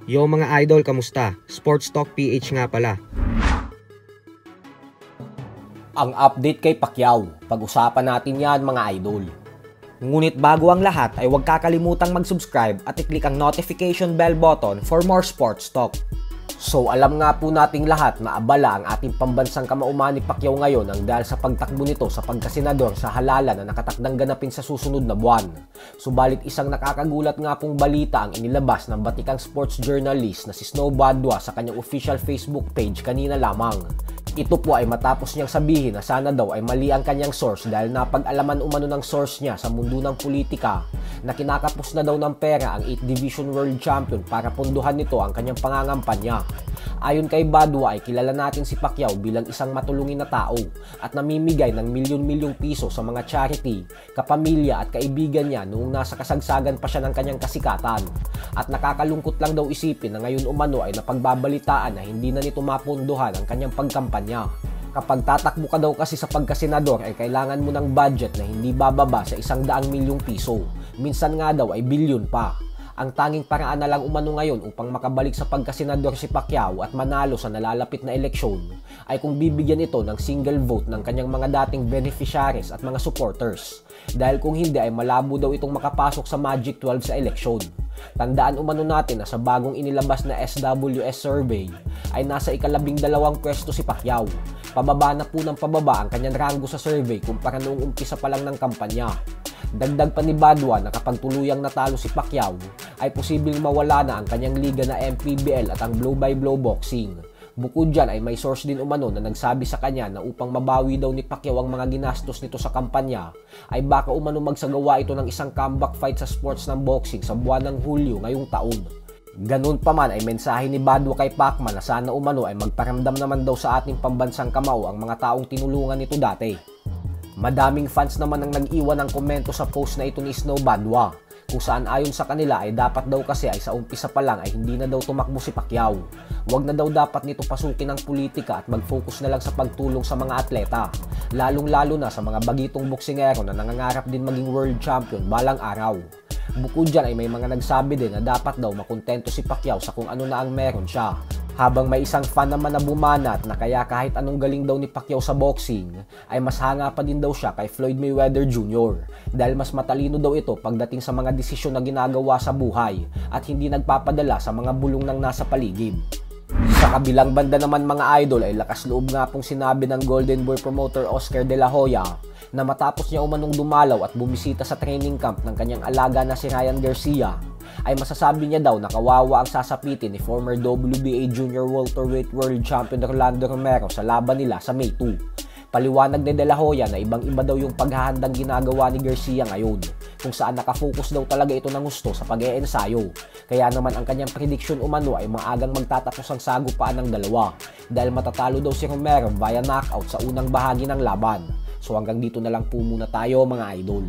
Yo mga idol, kamusta? Sports Talk PH nga pala. Ang update kay Pacquiao. Pag-usapan natin yan mga idol. Ngunit bago ang lahat ay huwag kakalimutang mag-subscribe at i-click ang notification bell button for more sports talk. So alam nga po nating lahat na abala ang ating pambansang kamauman ni Pacquiao ngayon ang dahil sa pagtakbo nito sa pagkasenador sa halalan na nakatakdang ganapin sa susunod na buwan. Subalit isang nakakagulat nga pong balita ang inilabas ng batikang sports journalist na si Snow Badwa sa kanyang official Facebook page kanina lamang. Ito po ay matapos niyang sabihin na sana daw ay mali ang kanyang source dahil napag-alaman umano ng source niya sa mundo ng politika na kinakapos na daw ng pera ang 8th Division World Champion para punduhan nito ang kanyang pangangampanya. Ayon kay Badwa ay kilala natin si Pacquiao bilang isang matulungin na tao at namimigay ng milyon-milyong piso sa mga charity, kapamilya at kaibigan niya noong nasa kasagsagan pa siya ng kanyang kasikatan. At nakakalungkot lang daw isipin na ngayon umano ay napagbabalitaan na hindi na nito mapunduhan ang kanyang pagkampanya. Kapag tatakbo ka daw kasi sa pagkasenador ay kailangan mo ng budget na hindi bababa sa 100 milyong piso. Minsan nga daw ay bilyon pa. Ang tanging paraan na lang umano ngayon upang makabalik sa pagkasenador si Pacquiao at manalo sa nalalapit na eleksyon ay kung bibigyan ito ng single vote ng kanyang mga dating beneficiaries at mga supporters. Dahil kung hindi ay malabo daw itong makapasok sa Magic 12 sa eleksyon. Tandaan umano natin na sa bagong inilabas na SWS survey ay nasa ika-12 pwesto si Pacquiao. Pababa na po ng pababa ang kanyang ranggo sa survey kumpara noong umpisa pa lang ng kampanya. Dagdag pa ni Badwa na kapag tuluyang natalo si Pacquiao ay posibleng mawala na ang kanyang liga na MPBL at ang blow-by-blow boxing. Bukod dyan ay may source din umano na nagsabi sa kanya na upang mabawi daw ni Pacquiao ang mga ginastos nito sa kampanya ay baka umano magsagawa ito ng isang comeback fight sa sports ng boxing sa buwan ng Hulyo ngayong taon. Ganun pa man ay mensahe ni Badwa kay Pacman na sana umano ay magparamdam naman daw sa ating pambansang kamao ang mga taong tinulungan nito dati. Madaming fans naman ang nag-iwan ng komento sa post na ito ni Snow Badwa kung saan ayon sa kanila ay dapat daw kasi ay sa umpisa pa lang ay hindi na daw tumakbo si Pacquiao. Huwag na daw dapat nito pasukin ang politika at mag-focus na lang sa pagtulong sa mga atleta, lalong-lalo na sa mga bagitong boksingero na nangangarap din maging world champion balang araw. Bukod dyan ay may mga nagsabi din na dapat daw makontento si Pacquiao sa kung ano na ang meron siya. Habang may isang fan naman na bumanat na kaya kahit anong galing daw ni Pacquiao sa boxing, ay mas hanga pa din daw siya kay Floyd Mayweather Jr. Dahil mas matalino daw ito pagdating sa mga desisyon na ginagawa sa buhay at hindi nagpapadala sa mga bulong ng nasa paligid. Sa kabilang banda naman mga idol ay lakas loob nga pong sinabi ng Golden Boy promoter Oscar De La Hoya na matapos niya umanong dumalaw at bumisita sa training camp ng kanyang alaga na si Ryan Garcia, ay masasabi niya daw na kawawa ang sasapitin ni former WBA Junior Welterweight World Champion Rolando Romero sa laban nila sa May 2. Paliwanag ni De La Hoya na ibang-iba daw yung paghahandang ginagawa ni Garcia ngayon, kung saan nakafocus daw talaga ito ng gusto sa pag-e-ensayo. Kaya naman ang kanyang prediction umano ay maagang magtatapos ang sagupaan ng dalawa, dahil matatalo daw si Romero via knockout sa unang bahagi ng laban. So hanggang dito na lang po muna tayo mga idol.